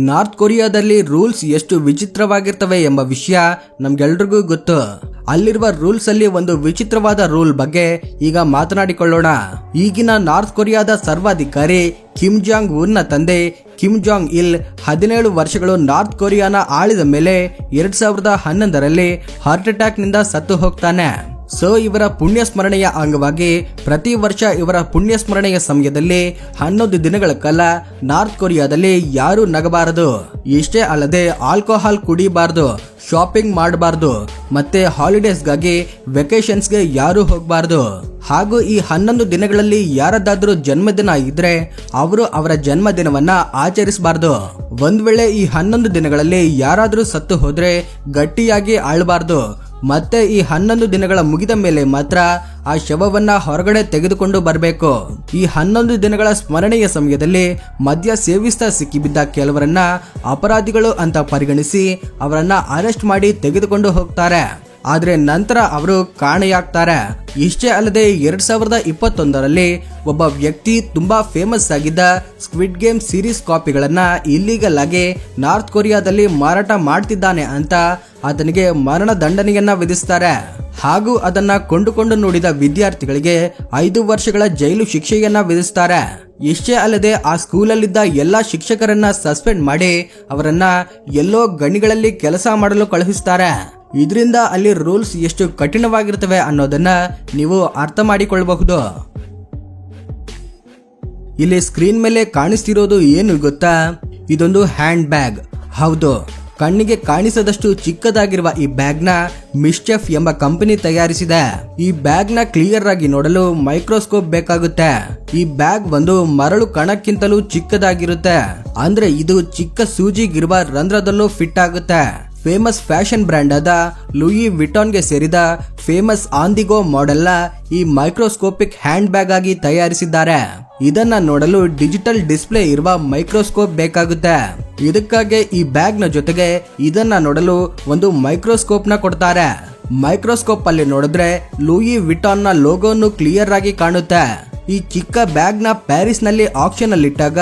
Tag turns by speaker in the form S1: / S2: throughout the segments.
S1: North ಕೊರಿಯಾದಲ್ಲಿ rules ಎಷ್ಟು ವಿಚಿತ್ರವಾಗಿರ್ತವೆ ಎಂಬ ವಿಷಯ ನಮ್ಗೆಲ್ರಿಗೂ ಗೊತ್ತು. ಅಲ್ಲಿರುವ ರೂಲ್ಸ್ ಅಲ್ಲಿ ಒಂದು ವಿಚಿತ್ರವಾದ ರೂಲ್ ಬಗ್ಗೆ ಈಗ ಮಾತನಾಡಿಕೊಳ್ಳೋಣ. ಈಗಿನ ನಾರ್ತ್ ಕೊರಿಯಾದ ಸರ್ವಾಧಿಕಾರಿ ಕಿಮ್ ಜಾಂಗ್ ಉನ್ನ ತಂದೆ ಕಿಮ್ ಜಾಂಗ್ ಇಲ್ 17 ವರ್ಷಗಳು ನಾರ್ತ್ ಕೊರಿಯಾನ ಆಳಿದ ಮೇಲೆ 2011ರಲ್ಲಿ ಹಾರ್ಟ್ ಅಟ್ಯಾಕ್ ನಿಂದ ಸತ್ತು ಹೋಗ್ತಾನೆ. ಸೊ ಇವರ ಪುಣ್ಯ ಸ್ಮರಣೆಯ ಅಂಗವಾಗಿ ಪ್ರತಿ ವರ್ಷ ಇವರ ಪುಣ್ಯ ಸ್ಮರಣೆಯ ಸಮಯದಲ್ಲಿ 11 ದಿನಗಳ ಕಾಲ ನಾರ್ತ್ ಕೊರಿಯಾದಲ್ಲಿ ಯಾರು ನಗಬಾರದು, ಇಷ್ಟೇ ಅಲ್ಲದೆ ಆಲ್ಕೋಹಾಲ್ ಕುಡಿಬಾರದು, ಶಾಪಿಂಗ್ ಮಾಡಬಾರ್ದು, ಮತ್ತೆ ಹಾಲಿಡೇಸ್ಗಾಗಿ ವೆಕೇಶನ್ಸ್ಗೆ ಯಾರು ಹೋಗಬಾರ್ದು. ಹಾಗೂ ಈ 11 ದಿನಗಳಲ್ಲಿ ಯಾರದಾದ್ರೂ ಜನ್ಮದಿನ ಇದ್ರೆ ಅವರು ಅವರ ಜನ್ಮದಿನವನ್ನ ಆಚರಿಸಬಾರ್ದು. ಒಂದ್ ವೇಳೆ ಈ 11 ದಿನಗಳಲ್ಲಿ ಯಾರಾದ್ರೂ ಸತ್ತು ಹೋದ್ರೆ ಗಟ್ಟಿಯಾಗಿ ಆಳಬಾರ್ದು. ಮತ್ತೆ ಈ 11 ದಿನಗಳ ಮುಗಿದ ಮೇಲೆ ಮಾತ್ರ ಆ ಶವವನ್ನ ಹೊರಗಡೆ ತೆಗೆದುಕೊಂಡು ಬರಬೇಕು. ಈ 11 ದಿನಗಳ ಸ್ಮರಣೆಯ ಸಮಯದಲ್ಲಿ ಮದ್ಯ ಸೇವಿಸ್ತಾ ಸಿಕ್ಕಿಬಿದ್ದ ಕೆಲವರನ್ನ ಅಪರಾಧಿಗಳು ಅಂತ ಪರಿಗಣಿಸಿ ಅವರನ್ನ ಅರೆಸ್ಟ್ ಮಾಡಿ ತೆಗೆದುಕೊಂಡು ಹೋಗ್ತಾರೆ. ಆದ್ರೆ ನಂತರ ಅವರು ಕಾಣೆಯಾಗ್ತಾರೆ. ಇಷ್ಟೇ ಅಲ್ಲದೆ 2021ರಲ್ಲಿ ಒಬ್ಬ ವ್ಯಕ್ತಿ ತುಂಬಾ ಫೇಮಸ್ ಆಗಿದ್ದ ಸ್ಕ್ವಿಡ್ ಗೇಮ್ ಸೀರೀಸ್ ಕಾಪಿಗಳನ್ನ ಇಲ್ಲೀಗಲ್ ಆಗಿ ನಾರ್ತ್ ಕೊರಿಯಾದಲ್ಲಿ ಮಾರಾಟ ಮಾಡ್ತಿದ್ದಾನೆ ಅಂತ ಆತನಿಗೆ ಮರಣ ದಂಡನೆಯನ್ನ ವಿಧಿಸ್ತಾರೆ. ಹಾಗೂ ಅದನ್ನ ಕೊಂಡುಕೊಂಡು ನೋಡಿದ ವಿದ್ಯಾರ್ಥಿಗಳಿಗೆ 5 ವರ್ಷಗಳ ಜೈಲು ಶಿಕ್ಷೆಯನ್ನ ವಿಧಿಸ್ತಾರೆ. ಇಷ್ಟೇ ಅಲ್ಲದೆ ಆ ಸ್ಕೂಲಲ್ಲಿದ್ದ ಎಲ್ಲಾ ಶಿಕ್ಷಕರನ್ನ ಸಸ್ಪೆಂಡ್ ಮಾಡಿ ಅವರನ್ನ ಎಲ್ಲೋ ಗಣಿಗಳಲ್ಲಿ ಕೆಲಸ ಮಾಡಲು ಕಳುಹಿಸ್ತಾರೆ. ಇದರಿಂದ ಅಲ್ಲಿ ರೂಲ್ಸ್ ಎಷ್ಟು ಕಠಿಣವಾಗಿರ್ತವೆ ಅನ್ನೋದನ್ನ ನೀವು ಅರ್ಥ ಮಾಡಿಕೊಳ್ಳಬಹುದು. ಇಲ್ಲಿ ಸ್ಕ್ರೀನ್ ಮೇಲೆ ಕಾಣಿಸ್ತಿರೋದು ಏನು ಗೊತ್ತಾ? ಇದೊಂದು ಹ್ಯಾಂಡ್ ಬ್ಯಾಗ್. ಹೌದು, ಕಣ್ಣಿಗೆ ಕಾಣಿಸದಷ್ಟು ಚಿಕ್ಕದಾಗಿರುವ ಈ ಬ್ಯಾಗ್ ನ ಮಿಸ್ಚೆಫ್ ಎಂಬ ಕಂಪನಿ ತಯಾರಿಸಿದೆ. ಈ ಬ್ಯಾಗ್ ನ ಕ್ಲಿಯರ್ ಆಗಿ ನೋಡಲು ಮೈಕ್ರೋಸ್ಕೋಪ್ ಬೇಕಾಗುತ್ತೆ. ಈ ಬ್ಯಾಗ್ ಒಂದು ಮರಳು ಕಣಕ್ಕಿಂತಲೂ ಚಿಕ್ಕದಾಗಿರುತ್ತೆ. ಅಂದ್ರೆ ಇದು ಚಿಕ್ಕ ಸೂಜಿಗಿರುವ ರಂಧ್ರದಲ್ಲೂ ಫಿಟ್ ಆಗುತ್ತೆ. ಫೇಮಸ್ ಫ್ಯಾಷನ್ ಬ್ರ್ಯಾಂಡ್ ಆದ ಲೂಯಿ ವಿಟಾನ್ಗೆ ಸೇರಿದ ಫೇಮಸ್ ಆಂದಿಗೋ ಮಾಡೆಲ್ ಈ ಮೈಕ್ರೋಸ್ಕೋಪಿಕ್ ಹ್ಯಾಂಡ್ ಬ್ಯಾಗ್ ಆಗಿ ತಯಾರಿಸಿದ್ದಾರೆ. ಇದನ್ನ ನೋಡಲು ಡಿಜಿಟಲ್ ಡಿಸ್ಪ್ಲೇ ಇರುವ ಮೈಕ್ರೋಸ್ಕೋಪ್ ಬೇಕಾಗುತ್ತೆ. ಇದಕ್ಕಾಗಿ ಈ ಬ್ಯಾಗ್ ನ ಜೊತೆಗೆ ಇದನ್ನ ನೋಡಲು ಒಂದು ಮೈಕ್ರೋಸ್ಕೋಪ್ ನ ಕೊಡ್ತಾರೆ. ಮೈಕ್ರೋಸ್ಕೋಪ್ ಅಲ್ಲಿ ನೋಡಿದ್ರೆ ಲೂಯಿ ವಿಟಾನ್ ನ ಲೋಗೋನು ಕ್ಲಿಯರ್ ಆಗಿ ಕಾಣುತ್ತೆ. ಈ ಚಿಕ್ಕ ಬ್ಯಾಗ್ ನ ಪ್ಯಾರಿಸ್ ನಲ್ಲಿ ಆಕ್ಷನ್ ಅಲ್ಲಿ ಇಟ್ಟಾಗ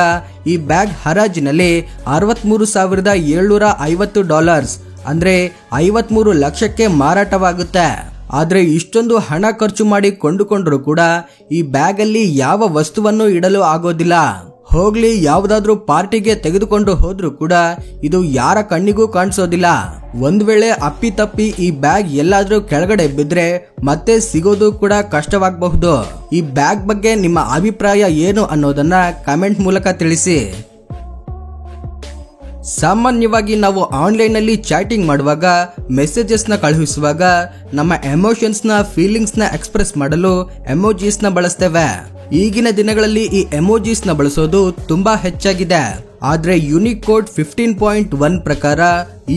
S1: ಈ ಬ್ಯಾಗ್ ಹರಾಜಿನಲ್ಲಿ $63,750 ಅಂದ್ರೆ 53 ಲಕ್ಷಕ್ಕೆ ಮಾರಾಟವಾಗುತ್ತೆ. ಆದ್ರೆ ಇಷ್ಟೊಂದು ಹಣ ಖರ್ಚು ಮಾಡಿ ಕೊಂಡುಕೊಂಡ್ರು ಕೂಡ ಈ ಬ್ಯಾಗ್ ಅಲ್ಲಿ ಯಾವ ವಸ್ತುವನ್ನು ಇಡಲು ಆಗೋದಿಲ್ಲ. ಹೋಗ್ಲಿ, ಯಾವುದಾದ್ರೂ ಪಾರ್ಟಿಗೆ ತೆಗೆದುಕೊಂಡು ಹೋದ್ರೂ ಕೂಡ ಇದು ಯಾರ ಕಣ್ಣಿಗೂ ಕಾಣಿಸೋದಿಲ್ಲ. ಒಂದ್ ವೇಳೆ ಅಪ್ಪಿತಪ್ಪಿ ಈ ಬ್ಯಾಗ್ ಎಲ್ಲಾದ್ರೂ ಕೆಳಗಡೆ ಬಿದ್ರೆ ಮತ್ತೆ ಸಿಗೋದು ಕೂಡ ಕಷ್ಟವಾಗಬಹುದು. ಈ ಬ್ಯಾಗ್ ಬಗ್ಗೆ ನಿಮ್ಮ ಅಭಿಪ್ರಾಯ ಏನು ಅನ್ನೋದನ್ನ ಕಮೆಂಟ್ ಮೂಲಕ ತಿಳಿಸಿ. ಸಾಮಾನ್ಯವಾಗಿ ನಾವು ಆನ್ಲೈನ್ ಅಲ್ಲಿ ಚಾಟಿಂಗ್ ಮಾಡುವಾಗ, ಮೆಸೇಜಸ್ ನ ಕಳುಹಿಸುವಾಗ ನಮ್ಮ ಎಮೋಷನ್ಸ್ ನ ಫೀಲಿಂಗ್ಸ್ ನ ಎಕ್ಸ್ಪ್ರೆಸ್ ಮಾಡಲು ಎಮೋಜಿಸ್ ನ ಬಳಸ್ತೇವೆ. ಈಗಿನ ದಿನಗಳಲ್ಲಿ ಈ ಎಮೋಜಿಸ್ ನ ಬಳಸೋದು ತುಂಬಾ ಹೆಚ್ಚಾಗಿದೆ. ಆದ್ರೆ ಯುನಿಕೋಡ್ 15.1 ಪ್ರಕಾರ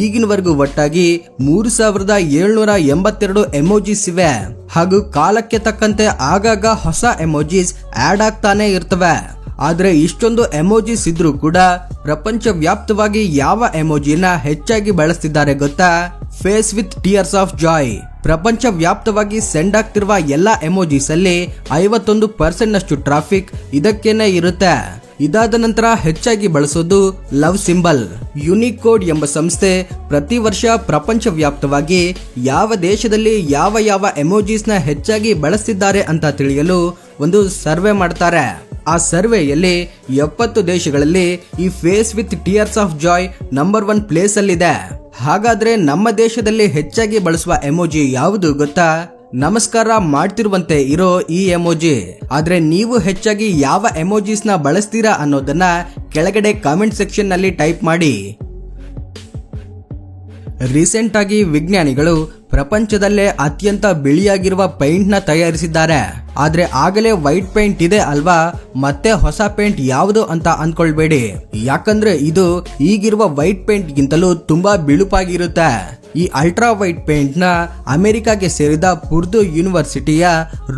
S1: ಈಗಿನವರೆಗೂ ಒಟ್ಟಾಗಿ 3782 ಎಮೋಜಿಸ್ ಇವೆ. ಹಾಗೂ ಕಾಲಕ್ಕೆ ತಕ್ಕಂತೆ ಆಗಾಗ ಹೊಸ ಎಮೋಜಿಸ್ ಆಡ್ ಆಗ್ತಾನೆ ಇರ್ತವೆ. ಆದ್ರೆ ಇಷ್ಟೊಂದು ಎಮೋಜಿಸ್ ಇದ್ರೂ ಕೂಡ ಪ್ರಪಂಚ ವ್ಯಾಪ್ತವಾಗಿ ಯಾವ ಎಮೋಜಿನ ಹೆಚ್ಚಾಗಿ ಬಳಸ್ತಿದ್ದಾರೆ ಗೊತ್ತಾ? Face with tears of joy. ಪ್ರಪಂಚ ವ್ಯಾಪ್ತವಾಗಿ ಸೆಂಡ್ ಆಗ್ತಿರುವ ಎಲ್ಲಾ ಎಮೋಜಿಸ್ ಅಲ್ಲಿ 51% ನಷ್ಟು ಟ್ರಾಫಿಕ್ ಇದಕ್ಕೇನೆ ಇರುತ್ತೆ. ಇದಾದ ನಂತರ ಹೆಚ್ಚಾಗಿ ಬಳಸೋದು ಲವ್ ಸಿಂಬಲ್. ಯುನಿಕೋಡ್ ಎಂಬ ಸಂಸ್ಥೆ ಪ್ರತಿ ವರ್ಷ ಪ್ರಪಂಚ ವ್ಯಾಪ್ತವಾಗಿ ಯಾವ ದೇಶದಲ್ಲಿ ಯಾವ ಎಮೋಜಿಸ್ ನ ಹೆಚ್ಚಾಗಿ ಬಳಸ್ತಿದ್ದಾರೆ ಅಂತ ತಿಳಿಯಲು ಒಂದು ಸರ್ವೆ ಮಾಡ್ತಾರೆ. ಆ ಸರ್ವೆಯಲ್ಲಿ 70 ದೇಶಗಳಲ್ಲಿ ಈ face with tears of joy number 1 place ಅಲ್ಲಿದೆ. ಹಾಗಾದ್ರೆ ನಮ್ಮ ದೇಶದಲ್ಲಿ ಹೆಚ್ಚಾಗಿ ಬಳಸುವ ಎಮೋಜಿ ಯಾವುದು ಗೊತ್ತಾ? ನಮಸ್ಕಾರ ಮಾಡ್ತಿರುವಂತೆ ಇರೋ ಈ ಎಮೋಜಿ. ಆದ್ರೆ ನೀವು ಹೆಚ್ಚಾಗಿ ಯಾವ ಎಮೋಜಿಸ್ ನ ಬಳಸ್ತೀರಾ ಅನ್ನೋದನ್ನ ಕೆಳಗಡೆ ಕಾಮೆಂಟ್ ಸೆಕ್ಷನ್ ನಲ್ಲಿ ಟೈಪ್ ಮಾಡಿ. ರೀಸೆಂಟ್ ಆಗಿ ವಿಜ್ಞಾನಿಗಳು ಪ್ರಪಂಚದಲ್ಲೇ ಅತ್ಯಂತ ಬಿಳಿಯಾಗಿರುವ ಪೇಂಟ್ ನ ತಯಾರಿಸಿದ್ದಾರೆ. ಆದ್ರೆ ಆಗಲೇ ವೈಟ್ ಪೇಂಟ್ ಇದೆ ಅಲ್ವಾ, ಮತ್ತೆ ಹೊಸ ಪೇಂಟ್ ಯಾವುದು ಅಂತ ಅನ್ಕೊಳ್ಬೇಡಿ. ಯಾಕಂದ್ರೆ ಇದು ಈಗಿರುವ ವೈಟ್ ಪೇಂಟ್ ಗಿಂತಲೂ ತುಂಬಾ ಬಿಳುಪಾಗಿರುತ್ತೆ. ಈ ಅಲ್ಟ್ರಾ ವೈಟ್ ಪೇಂಟ್ ನ ಅಮೆರಿಕಾಗೆ ಸೇರಿದ ಪುರ್ದು ಯೂನಿವರ್ಸಿಟಿಯ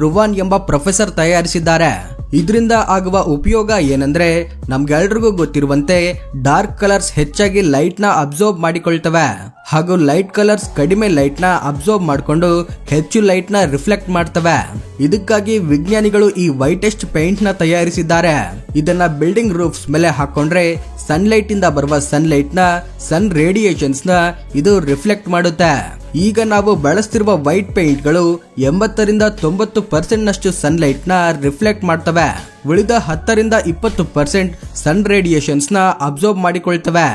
S1: ರುವಾನ್ ಎಂಬ ಪ್ರೊಫೆಸರ್ ತಯಾರಿಸಿದ್ದಾರೆ. ಇದರಿಂದ ಆಗುವ ಉಪಯೋಗ ಏನಂದ್ರೆ, ನಮ್ಗೆಲ್ರಿಗೂ ಗೊತ್ತಿರುವಂತೆ ಡಾರ್ಕ್ ಕಲರ್ಸ್ ಹೆಚ್ಚಾಗಿ ಲೈಟ್ ನ ಅಬ್ಸರ್ವ್ ಮಾಡಿಕೊಳ್ತವೆ. ಹಾಗೂ ಲೈಟ್ ಕಲರ್ಸ್ ಕಡಿಮೆ ಲೈಟ್ ನ ಅಬ್ಸರ್ವ್ ಮಾಡಿಕೊಂಡು ಹೆಚ್ಚು ಲೈಟ್ ನ ರಿಫ್ಲೆಕ್ಟ್ ಮಾಡ್ತವೆ. ಇದಕ್ಕಾಗಿ ವಿಜ್ಞಾನಿಗಳು ಈ ವೈಟೆಸ್ಟ್ ಪೇಂಟ್ ನ ತಯಾರಿಸಿದ್ದಾರೆ. ಇದನ್ನ ಬಿಲ್ಡಿಂಗ್ ರೂಫ್ಸ್ ಮೇಲೆ ಹಾಕೊಂಡ್ರೆ ಸನ್ಲೈಟ್ ಇಂದ ಬರುವ ಸನ್ಲೈಟ್ ನ ಸನ್ ರೇಡಿಯೇಷನ್ಸ್ ನ ಇದು ರಿಫ್ಲೆಕ್ಟ್ ಮಾಡುತ್ತೆ. ಈಗ ನಾವು ಬಳಸ್ತಿರುವ ವೈಟ್ ಪೇಂಟ್ ಗಳು 80 ರಿಂದ 90% ನಷ್ಟು ಸನ್ಲೈಟ್ ನ ರಿಫ್ಲೆಕ್ಟ್ ಮಾಡ್ತವೆ. ಉಳಿದ 10 ರಿಂದ 20% ಸನ್ ರೇಡಿಯೇಷನ್ಸ್ ನ ಅಬ್ಸರ್ವ್ ಮಾಡಿಕೊಳ್ತವೆ.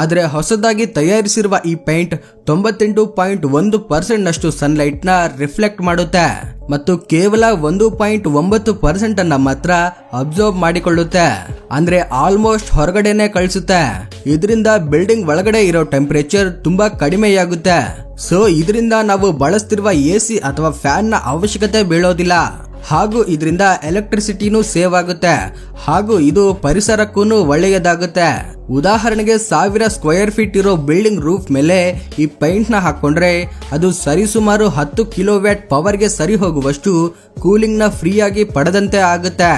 S1: ಆದ್ರೆ ಹೊಸದಾಗಿ ತಯಾರಿಸಿರುವ ಈ ಪೇಂಟ್ 98.1% ನಷ್ಟು ಸನ್ಲೈಟ್ ನ ರಿಫ್ಲೆಕ್ಟ್ ಮಾಡುತ್ತೆ ಮತ್ತು ಕೇವಲ 1.9% ಅನ್ನ ಮಾತ್ರ ಅಬ್ಸರ್ವ್ ಮಾಡಿಕೊಳ್ಳುತ್ತೆ. ಅಂದ್ರೆ ಆಲ್ಮೋಸ್ಟ್ ಹೊರಗಡೆನೆ ಕಳಿಸುತ್ತೆ. ಇದರಿಂದ ಬಿಲ್ಡಿಂಗ್ ಒಳಗಡೆ ಇರೋ ಟೆಂಪರೇಚರ್ ತುಂಬಾ ಕಡಿಮೆಯಾಗುತ್ತೆ. ಸೊ ಇದರಿಂದ ನಾವು ಬಳಸ್ತಿರುವ ಎಸಿ ಅಥವಾ ಫ್ಯಾನ್ ನ ಅವಶ್ಯಕತೆ ಬೀಳೋದಿಲ್ಲ. ಹಾಗೂ ಇದರಿಂದ ಎಲೆಕ್ಟ್ರಿಸಿಟಿನೂ ಸೇವ್ ಆಗುತ್ತೆ. ಹಾಗೂ ಇದು ಪರಿಸರಕ್ಕೂ ಒಳ್ಳೆಯದಾಗುತ್ತೆ. ಉದಾಹರಣೆಗೆ 1000 ಸ್ಕ್ವೇರ್ ಫೀಟ್ ಇರೋ ಬಿಲ್ಡಿಂಗ್ ರೂಫ್ ಮೇಲೆ ಈ ಪೇಂಟ್ ನ ಹಾಕೊಂಡ್ರೆ ಅದು ಸರಿಸುಮಾರು 10 ಕಿಲೋವ್ಯಾಟ್ ಪವರ್ ಗೆ ಸರಿ ಹೋಗುವಷ್ಟು ಕೂಲಿಂಗ್ ನ ಫ್ರೀ ಆಗಿ ಪಡೆದಂತೆ ಆಗುತ್ತೆ.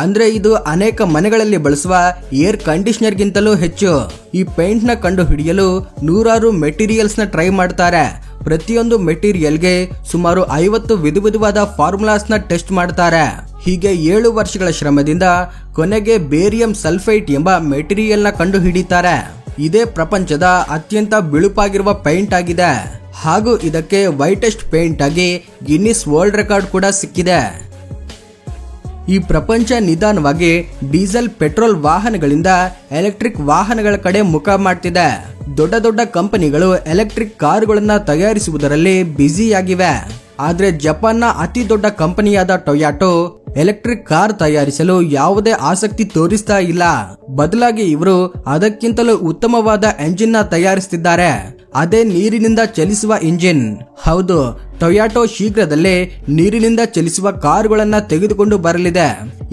S1: ಅಂದ್ರೆ ಇದು ಅನೇಕ ಮನೆಗಳಲ್ಲಿ ಬಳಸುವ ಏರ್ ಕಂಡೀಷನರ್ ಗಿಂತಲೂ ಹೆಚ್ಚು. ಈ ಪೇಂಟ್ ನ ಕಂಡು ಹಿಡಿಯಲು ನೂರಾರು ಮೆಟೀರಿಯಲ್ಸ್ ನ ಟ್ರೈ ಮಾಡ್ತಾರೆ. ಪ್ರತಿಯೊಂದು ಮೆಟೀರಿಯಲ್ಗೆ ಸುಮಾರು 50 ವಿಧವಾದ ಫಾರ್ಮುಲಾಸ್ ನ ಟೆಸ್ಟ್ ಮಾಡ್ತಾರೆ. ಹೀಗೆ 7 ವರ್ಷಗಳ ಶ್ರಮದಿಂದ ಕೊನೆಗೆ ಬೇರಿಯಂ ಸಲ್ಫೈಟ್ ಎಂಬ ಮೆಟೀರಿಯಲ್ ನ ಕಂಡು ಹಿಡಿತಾರೆ. ಇದೇ ಪ್ರಪಂಚದ ಅತ್ಯಂತ ಬಿಳುಪಾಗಿರುವ ಪೇಂಟ್ ಆಗಿದೆ. ಹಾಗೂ ಇದಕ್ಕೆ ವೈಟೆಸ್ಟ್ ಪೇಂಟ್ ಆಗಿ ಗಿನ್ನಿಸ್ ವರ್ಲ್ಡ್ ರೆಕಾರ್ಡ್ ಕೂಡ ಸಿಕ್ಕಿದೆ. ಈ ಪ್ರಪಂಚ ನಿಧಾನವಾಗಿ ಡೀಸೆಲ್ ಪೆಟ್ರೋಲ್ ವಾಹನಗಳಿಂದ ಎಲೆಕ್ಟ್ರಿಕ್ ವಾಹನಗಳ ಕಡೆ ಮುಖ ಮಾಡ್ತಿದೆ. ದೊಡ್ಡ ದೊಡ್ಡ ಕಂಪನಿಗಳು ಎಲೆಕ್ಟ್ರಿಕ್ ಕಾರುಗಳನ್ನ ತಯಾರಿಸುವುದರಲ್ಲಿ ಬ್ಯುಸಿಯಾಗಿವೆ. ಆದ್ರೆ ಜಪಾನ್ನ ಅತಿ ದೊಡ್ಡ ಕಂಪನಿಯಾದ ಟೊಯಾಟೋ ಎಲೆಕ್ಟ್ರಿಕ್ ಕಾರ್ ತಯಾರಿಸಲು ಯಾವುದೇ ಆಸಕ್ತಿ ತೋರಿಸ್ತಾ ಇಲ್ಲ. ಬದಲಾಗಿ ಇವರು ಅದಕ್ಕಿಂತಲೂ ಉತ್ತಮವಾದ ಎಂಜಿನ್ ನ ತಯಾರಿಸುತ್ತಿದ್ದಾರೆ. ಅದೇ ನೀರಿನಿಂದ ಚಲಿಸುವ ಇಂಜಿನ್. ಹೌದು, ಟೊಯಾಟೋ ಶೀಘ್ರದಲ್ಲೇ ನೀರಿನಿಂದ ಚಲಿಸುವ ಕಾರುಗಳನ್ನ ತೆಗೆದುಕೊಂಡು ಬರಲಿದೆ.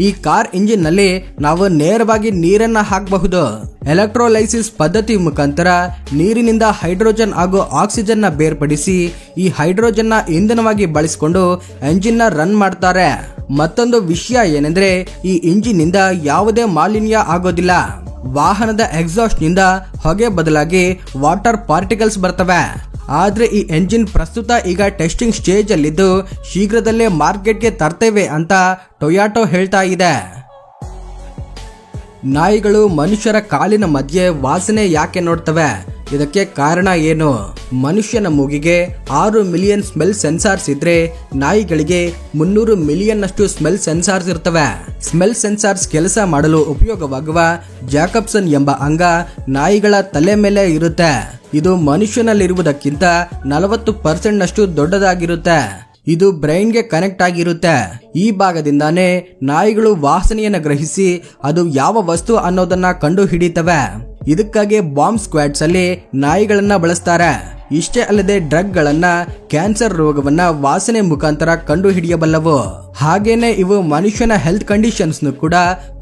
S1: ಈ ಕಾರ್ ಇಂಜಿನ್ ನಲ್ಲಿ ನಾವು ನೇರವಾಗಿ ನೀರನ್ನ ಹಾಕಬಹುದು. ಎಲೆಕ್ಟ್ರೋಲೈಸಿಸ್ ಪದ್ಧತಿ ಮುಖಾಂತರ ನೀರಿನಿಂದ ಹೈಡ್ರೋಜನ್ ಹಾಗೂ ಆಕ್ಸಿಜನ್ ನ ಬೇರ್ಪಡಿಸಿ ಈ ಹೈಡ್ರೋಜನ್ ನ ಇಂಧನವಾಗಿ ಬಳಸಿಕೊಂಡು ಎಂಜಿನ್ ನ ರನ್ ಮಾಡ್ತಾರೆ. ಮತ್ತೊಂದು ವಿಷಯ ಏನೆಂದ್ರೆ ಈ ಇಂಜಿನ್ ನಿಂದ ಯಾವುದೇ ಮಾಲಿನ್ಯ ಆಗೋದಿಲ್ಲ. ವಾಹನದ ಎಕ್ಸಾಸ್ಟ್ ನಿಂದ ಹೊಗೆ ಬದಲಾಗಿ ವಾಟರ್ ಪಾರ್ಟಿಕಲ್ಸ್ ಬರ್ತವೆ. ಆದ್ರೆ ಈ ಎಂಜಿನ್ ಪ್ರಸ್ತುತ ಈಗ ಟೆಸ್ಟಿಂಗ್ ಸ್ಟೇಜ್ ಅಲ್ಲಿದ್ದು ಶೀಘ್ರದಲ್ಲೇ ಮಾರ್ಕೆಟ್ಗೆ ತರ್ತೇವೆ ಅಂತ ಟೊಯಾಟೋ ಹೇಳ್ತಾ ಇದೆ. ನಾಯಿಗಳು ಮನುಷ್ಯರ ಕಾಲಿನ ಮಧ್ಯೆ ವಾಸನೆ ಯಾಕೆ ನೋಡ್ತವೆ? ಇದಕ್ಕೆ ಕಾರಣ ಏನು? ಮನುಷ್ಯನ ಮೂಗಿಗೆ 6 ಮಿಲಿಯನ್ ಸ್ಮೆಲ್ ಸೆನ್ಸಾರ್ಸ್ ಇದ್ರೆ ನಾಯಿಗಳಿಗೆ 300 ಮಿಲಿಯನ್ ಅಷ್ಟು ಸ್ಮೆಲ್ ಸೆನ್ಸಾರ್ಸ್ ಇರ್ತವೆ. ಸ್ಮೆಲ್ ಸೆನ್ಸಾರ್ಸ್ ಕೆಲಸ ಮಾಡಲು ಉಪಯೋಗವಾಗುವ ಜಾಕಬ್ಸನ್ ಎಂಬ ಅಂಗ ನಾಯಿಗಳ ತಲೆ ಮೇಲೆ ಇರುತ್ತೆ. ಇದು ಮನುಷ್ಯನಲ್ಲಿರುವುದಕ್ಕಿಂತ 40% ನಷ್ಟು ದೊಡ್ಡದಾಗಿರುತ್ತೆ. ಇದು ಬ್ರೈನ್ ಗೆ ಕನೆಕ್ಟ್ ಆಗಿರುತ್ತೆ. ಈ ಭಾಗದಿಂದಾನೇ ನಾಯಿಗಳು ವಾಸನೆಯನ್ನು ಗ್ರಹಿಸಿ ಅದು ಯಾವ ವಸ್ತು ಅನ್ನೋದನ್ನ ಕಂಡು ಹಿಡಿತವೆ. ಇದಕ್ಕಾಗಿ ಬಾಂಬ್ ಸ್ಕ್ವಾಡ್ಸ್ ಅಲ್ಲಿ ನಾಯಿಗಳನ್ನ ಬಳಸ್ತಾರೆ. ಇಷ್ಟೇ ಅಲ್ಲದೆ ಡ್ರಗ್ ಗಳನ್ನ, ಕ್ಯಾನ್ಸರ್ ರೋಗವನ್ನ ವಾಸನೆ ಮುಖಾಂತರ ಕಂಡು ಹಿಡಿಯಬಲ್ಲವು. ಹಾಗೇನೆ ಇವು ಮನುಷ್ಯನ ಹೆಲ್ತ್ ಕಂಡೀಷನ್ಸ್ ಕೂಡ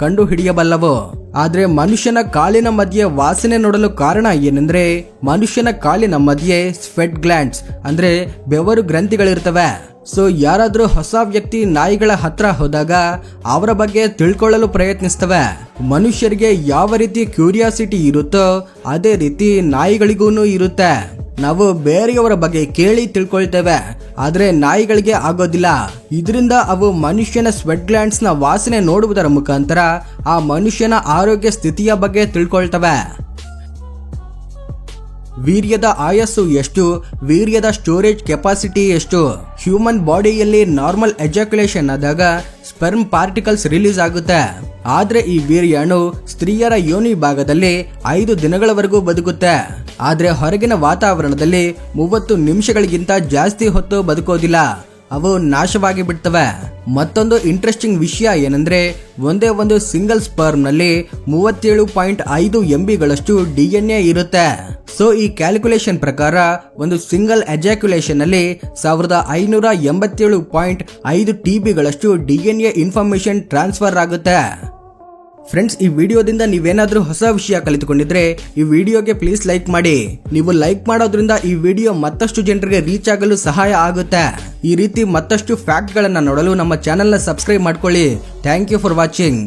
S1: ಕಂಡು ಹಿಡಿಯಬಲ್ಲವು. ಆದ್ರೆ ಮನುಷ್ಯನ ಕಾಲಿನ ಮಧ್ಯೆ ವಾಸನೆ ನೋಡಲು ಕಾರಣ ಏನೆಂದ್ರೆ ಮನುಷ್ಯನ ಕಾಲಿನ ಮಧ್ಯೆ ಸ್ವೆಟ್ ಗ್ಲ್ಯಾಂಡ್ಸ್ ಅಂದ್ರೆ ಬೆವರು ಗ್ರಂಥಿಗಳಿರ್ತವೆ. ಸೊ ಯಾರಾದ್ರೂ ಹೊಸ ವ್ಯಕ್ತಿ ನಾಯಿಗಳ ಹತ್ರ ಹೋದಾಗ ಅವರ ಬಗ್ಗೆ ತಿಳ್ಕೊಳ್ಳಲು ಪ್ರಯತ್ನಿಸ್ತವೆ. ಮನುಷ್ಯರಿಗೆ ಯಾವ ರೀತಿ ಕ್ಯೂರಿಯಾಸಿಟಿ ಇರುತ್ತೋ ಅದೇ ರೀತಿ ನಾಯಿಗಳಿಗೂ ಇರುತ್ತೆ. ನಾವು ಬೇರೆಯವರ ಬಗ್ಗೆ ಕೇಳಿ ತಿಳ್ಕೊಳ್ತೇವೆ, ಆದ್ರೆ ನಾಯಿಗಳಿಗೆ ಆಗೋದಿಲ್ಲ. ಇದರಿಂದ ಅವು ಮನುಷ್ಯನ ಸ್ವೆಟ್ ಗ್ಲ್ಯಾಂಡ್ಸ್ ನ ವಾಸನೆ ನೋಡುವುದರ ಮುಖಾಂತರ ಆ ಮನುಷ್ಯನ ಆರೋಗ್ಯ ಸ್ಥಿತಿಯ ಬಗ್ಗೆ ತಿಳ್ಕೊಳ್ತವೆ. ವೀರ್ಯದ ಆಯಸ್ಸು ಎಷ್ಟು? ವೀರ್ಯದ ಸ್ಟೋರೇಜ್ ಕೆಪಾಸಿಟಿ ಎಷ್ಟು? ಹ್ಯೂಮನ್ ಬಾಡಿಯಲ್ಲಿ ನಾರ್ಮಲ್ ಎಜಾಕ್ಯುಲೇಷನ್ ಆದಾಗ ಸ್ಪರ್ಮ್ ಪಾರ್ಟಿಕಲ್ಸ್ ರಿಲೀಸ್ ಆಗುತ್ತೆ. ಆದ್ರೆ ಈ ವೀರ್ಯಾಣು ಸ್ತ್ರೀಯರ ಯೋನಿ ಭಾಗದಲ್ಲಿ 5 ದಿನಗಳವರೆಗೂ ಬದುಕುತ್ತೆ. ಆದ್ರೆ ಹೊರಗಿನ ವಾತಾವರಣದಲ್ಲಿ 30 ನಿಮಿಷಗಳಿಗಿಂತ ಜಾಸ್ತಿ ಹೊತ್ತು ಬದುಕೋದಿಲ್ಲ. ಅವು ನಾಶವಾಗಿ ಬಿಡ್ತವೆ. ಮತ್ತೊಂದು ಇಂಟ್ರೆಸ್ಟಿಂಗ್ ವಿಷಯ ಏನಂದ್ರೆ ಒಂದೇ ಒಂದು ಸಿಂಗಲ್ ಸ್ಪರ್ಮ್ ನಲ್ಲಿ 37.5 MBಗಳಷ್ಟು DNA ಇರುತ್ತೆ. ಸೊ ಈ ಕ್ಯಾಲ್ಕುಲೇಷನ್ ಪ್ರಕಾರ ಒಂದು ಸಿಂಗಲ್ ಎಜಾಕ್ಯುಲೇಷನ್ ನಲ್ಲಿ 1587.5 TBಗಳಷ್ಟು DNA ಇನ್ಫಾರ್ಮೇಶನ್ ಟ್ರಾನ್ಸ್ಫರ್ ಆಗುತ್ತೆ. ಫ್ರೆಂಡ್ಸ್, ಈ ವಿಡಿಯೋದಿಂದ ನೀವೇನಾದ್ರೂ ಹೊಸ ವಿಷಯ ಕಲಿತುಕೊಂಡಿದ್ರೆ ಈ ವಿಡಿಯೋಗೆ ಪ್ಲೀಸ್ ಲೈಕ್ ಮಾಡಿ. ನೀವು ಲೈಕ್ ಮಾಡೋದ್ರಿಂದ ಈ ವಿಡಿಯೋ ಮತ್ತಷ್ಟು ಜನರಿಗೆ ರೀಚ್ ಆಗಲು ಸಹಾಯ ಆಗುತ್ತೆ. ಈ ರೀತಿ ಮತ್ತಷ್ಟು ಫ್ಯಾಕ್ಟ್ ಗಳನ್ನ ನೋಡಲು ನಮ್ಮ ಚಾನೆಲ್ ನ ಸಬ್ಸ್ಕ್ರೈಬ್ ಮಾಡ್ಕೊಳ್ಳಿ. Thank you for watching.